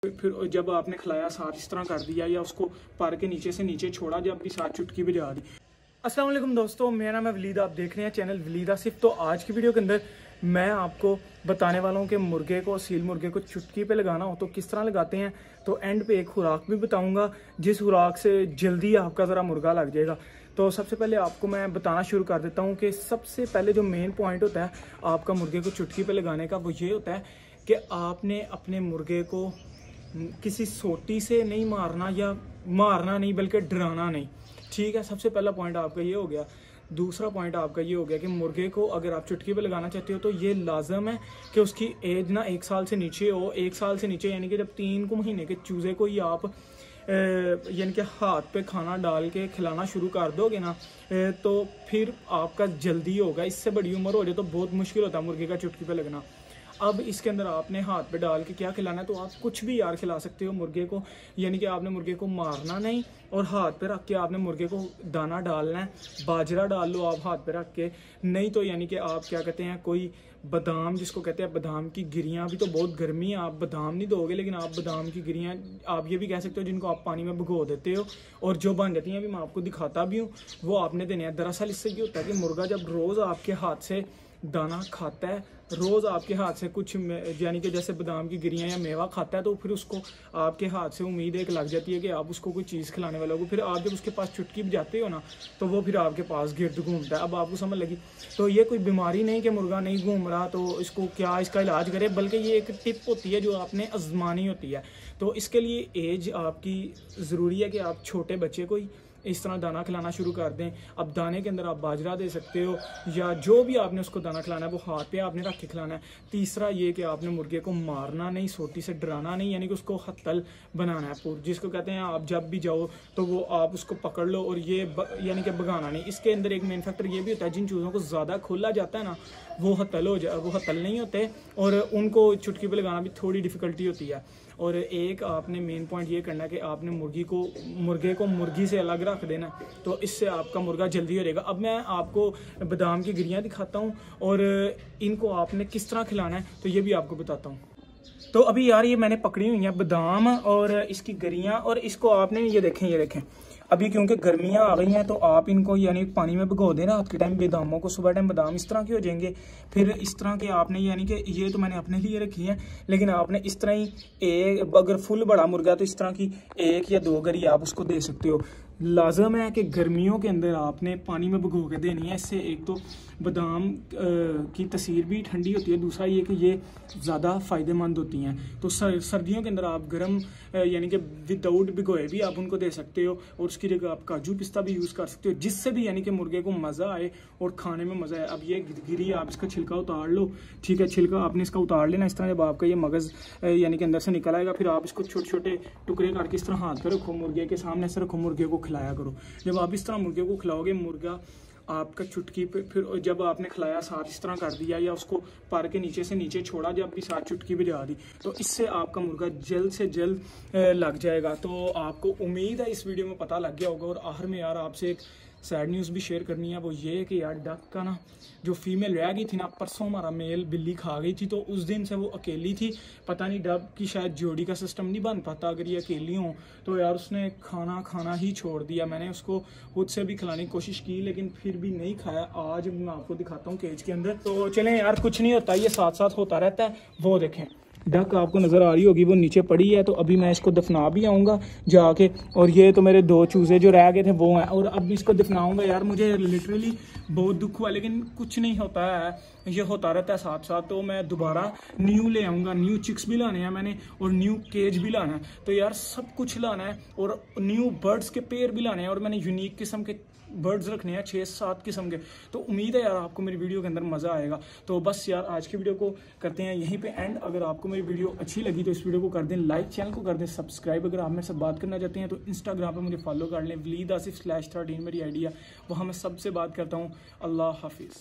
फिर जब आपने खिलाया साथ इस तरह कर दिया या उसको पर के नीचे से नीचे छोड़ा जब भी साथ चुटकी बजा दी। अस्सलाम वालेकुम दोस्तों, मेरा नाम है वलीद, आप देख रहे हैं चैनल वलीद आसिफ। तो आज की वीडियो के अंदर मैं आपको बताने वाला हूँ कि मुर्गे को, सील मुर्गे को चुटकी पे लगाना हो तो किस तरह लगाते हैं। तो एंड पे एक खुराक भी बताऊँगा जिस खुराक से जल्दी आपका ज़रा मुर्गा लग जाएगा। तो सबसे पहले आपको मैं बताना शुरू कर देता हूँ कि सबसे पहले जो मेन पॉइंट होता है आपका मुर्गे को चुटकी पे लगाने का, वो ये होता है कि आपने अपने मुर्गे को किसी सोटी से नहीं मारना, या मारना नहीं बल्कि डराना नहीं। ठीक है, सबसे पहला पॉइंट आपका ये हो गया। दूसरा पॉइंट आपका ये हो गया कि मुर्गे को अगर आप चुटकी पे लगाना चाहते हो तो ये लाजम है कि उसकी एज ना 1 साल से नीचे हो। 1 साल से नीचे यानी कि जब 3 महीने के चूज़े को ही आप यानी कि हाथ पे खाना डाल के खिलाना शुरू कर दोगे ना, तो फिर आपका जल्दी होगा। इससे बड़ी उम्र हो जाए तो बहुत मुश्किल होता है मुर्गे का चुटकी पे लगना। अब इसके अंदर आपने हाथ पे डाल के क्या खिलाना है, तो आप कुछ भी यार खिला सकते हो मुर्गे को। यानी कि आपने मुर्गे को मारना नहीं और हाथ पे रख के आपने मुर्गे को दाना डालना है। बाजरा डाल लो आप हाथ पे रख के, नहीं तो यानी कि आप क्या कहते हैं, कोई बादाम जिसको कहते हैं, बादाम की गिरियाँ। भी तो बहुत गर्मी है, आप बादाम नहीं दोगे लेकिन आप बादाम की गिरियाँ आप ये भी कह सकते हो जिनको आप पानी में भिगो देते हो और जो बन जाती हैं, अभी मैं आपको दिखाता भी हूँ, वो आपने देने हैं। दरअसल इससे ये होता है कि मुर्गा जब रोज़ आपके हाथ से दाना खाता है, रोज़ आपके हाथ से कुछ यानी कि जैसे बादाम की गिरियाँ या मेवा खाता है, तो फिर उसको आपके हाथ से उम्मीद एक लग जाती है कि आप उसको कोई चीज़ खिलाने वाला हो। फिर आप जब उसके पास चुटकी बजाते हो ना, तो वो फिर आपके पास गिर्द घूमता है। अब आपको समझ लगी। तो ये कोई बीमारी नहीं कि मुर्गा नहीं घूम रहा तो इसको क्या इसका इलाज करे, बल्कि ये एक टिप होती है जो आपने आजमानी होती है। तो इसके लिए एज आपकी ज़रूरी है कि आप छोटे बच्चे को ही इस तरह दाना खिलाना शुरू कर दें। अब दाने के अंदर आप बाजरा दे सकते हो या जो भी आपने उसको दाना खिलाना है वो हाथ पे आपने रख के खिलाना है। तीसरा ये कि आपने मुर्गे को मारना नहीं, सोटी से डराना नहीं, यानी कि उसको हत्तल बनाना है जिसको कहते हैं। आप जब भी जाओ तो वो आप उसको पकड़ लो और ये यानी कि भगाना नहीं। इसके अंदर एक मेन फैक्टर ये भी होता है, जिन चूज़ों को ज़्यादा खोला जाता है ना, वो हत्तल नहीं होते और उनको चुटकी पे लगाना भी थोड़ी डिफ़िकल्टी होती है। और एक आपने मेन पॉइंट ये करना है कि आपने मुर्गे को मुर्गी से अलग रख देना, तो इससे आपका मुर्गा जल्दी हो जाएगा। अब मैं आपको बादाम की गिरियाँ दिखाता हूँ और इनको आपने किस तरह खिलाना है तो ये भी आपको बताता हूँ। तो अभी यार ये मैंने पकड़ी हुई हैं बादाम और इसकी गिरियाँ, और इसको आपने ये देखें अभी क्योंकि गर्मियाँ आ गई हैं तो आप इनको यानी पानी में भिगो दें रात के टाइम बादामों को, सुबह टाइम बादाम इस तरह के हो जाएंगे। फिर इस तरह के आपने यानी कि ये तो मैंने अपने लिए रखी है, लेकिन आपने इस तरह ही अगर फुल बड़ा मुर्गा तो इस तरह की 1 या 2 गरी आप उसको दे सकते हो। लाजम है कि गर्मियों के अंदर आपने पानी में भिगो के देनी है। इससे एक तो बादाम की तसीर भी ठंडी होती है, दूसरा ये कि ये ज़्यादा फ़ायदेमंद होती हैं। तो सर्दियों के अंदर आप गर्म यानी कि विदाउट भिगोए भी आप उनको दे सकते हो और उसकी जगह आप काजू पिस्ता भी यूज़ कर सकते हो, जिससे भी यानी कि मुर्गे को मज़ा आए और खाने में मज़ा आए। अब ये गिरी आप इसका छिलका उतार लो, ठीक है, छिलका आपने इसका उतार लेना। इस तरह जब आपका ये मगज़ यानी कि अंदर से निकल आएगा, फिर आप इसको छोटे छोटे टुकड़े करके इस तरह हाथ पर रखो, मुर्गे के सामने से रखो, मुर्गे को खिलाया करो। जब आप इस तरह मुर्गे को खिलाओगे, मुर्गा आपका चुटकी पे, फिर जब आपने खिलाया साथ इस तरह कर दिया या उसको पर के नीचे से नीचे छोड़ा जब भी साथ चुटकी बजा दी, तो इससे आपका मुर्गा जल्द से जल्द लग जाएगा। तो आपको उम्मीद है इस वीडियो में पता लग गया होगा। और आखिर में यार आपसे एक सैड न्यूज़ भी शेयर करनी है, वो ये है कि यार डक का ना जो फीमेल रह गई थी ना, परसों हमारा मेल बिल्ली खा गई थी। तो उस दिन से वो अकेली थी। पता नहीं डक की शायद जोड़ी का सिस्टम नहीं बन पाता अगर ये अकेली हो, तो यार उसने खाना ही छोड़ दिया। मैंने उसको खुद से भी खिलाने की कोशिश की लेकिन फिर भी नहीं खाया। आज मैं आपको दिखाता हूँ केज के अंदर। तो चलें यार, कुछ नहीं होता, ये साथ साथ होता रहता है। वो देखें डक आपको नज़र आ रही होगी, वो नीचे पड़ी है। तो अभी मैं इसको दफना भी आऊँगा जाके, और ये तो मेरे 2 चूज़े जो रह गए थे वो हैं, और अब इसको दफनाऊँगा। यार मुझे लिटरली बहुत दुख हुआ, लेकिन कुछ नहीं होता है, ये होता रहता है साथ साथ। तो मैं दोबारा न्यू ले आऊँगा, न्यू चिक्स भी लाने हैं मैंने और न्यू केज भी लाना है। तो यार सब कुछ लाना है और न्यू बर्ड्स के पेयर भी लाने हैं, और मैंने यूनिक किस्म के बर्ड्स रखने हैं 6-7 किस्म के। तो उम्मीद है यार आपको मेरी वीडियो के अंदर मज़ा आएगा। तो बस यार आज की वीडियो को करते हैं यहीं पे एंड। अगर आपको मेरी वीडियो अच्छी लगी तो इस वीडियो को कर दें लाइक, चैनल को कर दें सब्सक्राइब। अगर आप मेरे से बात करना चाहते हैं तो इंस्टाग्राम पे मुझे फॉलो कर लें, वलीद आसिफ /13 मेरी आईडी है, वहाँ मैं सबसे बात करता हूँ। अल्लाह हाफिज़।